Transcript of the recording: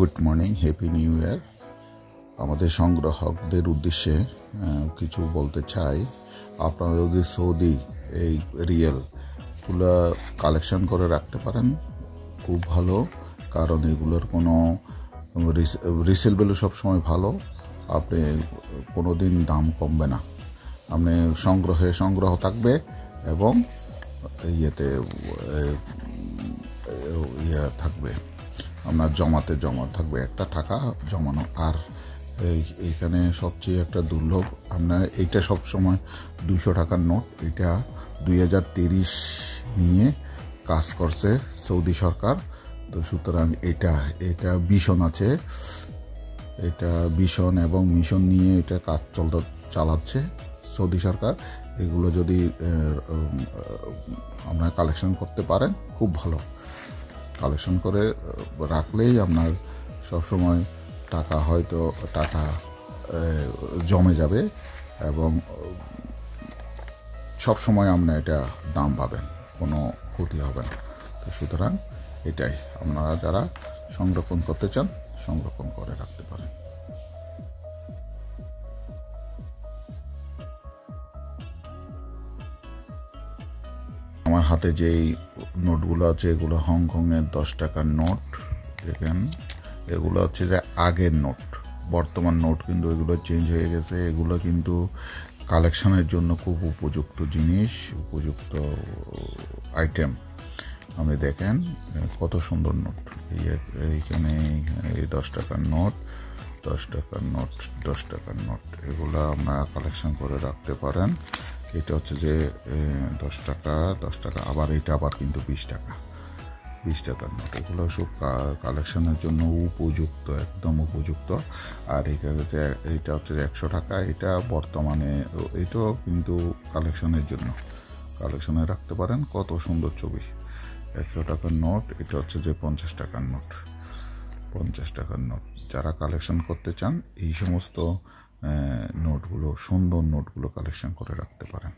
Good morning, happy new year. আমাদের সংগ্রাহকদের উদ্দেশ্যে কিছু বলতে চাই। আপনারা যদি সৌদি এই রিয়েলগুলো কালেকশন করে রাখতে পারেন খুব ভালো, কারণ এগুলোর কোনো রিসেল ভ্যালু সবসময় ভালো। আপনি কোনো দিন দাম কমবে না, আপনি সংগ্রহ থাকবে এবং ইয়েতে থাকবে, আপনার জমা থাকবে একটা টাকা জমানো। আর এইখানে সবচেয়ে একটা দুর্লভ, আপনার এইটা সবসময় 200 টাকার নোট। এটা 2023 নিয়ে কাজ করছে সৌদি সরকার, তো সুতরাং এটা ভিশন আছে, এটা ভিশন এবং মিশন নিয়ে এটা কাজ চালাচ্ছে সৌদি সরকার। এগুলো যদি আপনারা কালেকশন করতে পারেন খুব ভালো। কালেকশন করে রাখলেই আপনার সবসময় টাকা জমে যাবে এবং সবসময় আপনার এটা দাম পাবেন, কোনো ক্ষতি হবে না। তো সুতরাং এটাই, আপনারা যারা সংরক্ষণ করতে চান সংরক্ষণ করে রাখতে পারেন। আমার হাতে যেই নোটগুলো আছে এগুলো হংকংয়ের 10 টাকার নোট। দেখেন, এগুলো হচ্ছে যে আগের নোট, বর্তমান নোট কিন্তু এগুলো চেঞ্জ হয়ে গেছে। এগুলো কিন্তু কালেকশনের জন্য খুব উপযুক্ত জিনিস, উপযুক্ত আইটেম। আপনি দেখেন কত সুন্দর নোট। এইখানে এই 10 টাকার নোট, 10 টাকার নোট, 10 টাকার নোট, এগুলো আপনারা কালেকশন করে রাখতে পারেন। এটা হচ্ছে যে 10 টাকা, আবার এটা আবার কিন্তু 20 টাকার নোট। এগুলো সব কালেকশনের জন্য উপযুক্ত, একদম উপযুক্ত। আর এইটা হচ্ছে 100 টাকা, এটা বর্তমানে এটাও কিন্তু কালেকশনের জন্য, কালেকশনে রাখতে পারেন। কত সুন্দর ছবি, 100 টাকার নোট। এটা হচ্ছে যে 50 টাকার নোট, 50 টাকার নোট। যারা কালেকশন করতে চান এই সমস্ত নোটগুলো, সুন্দর নোটগুলো কালেকশন করে রাখতে পারেন।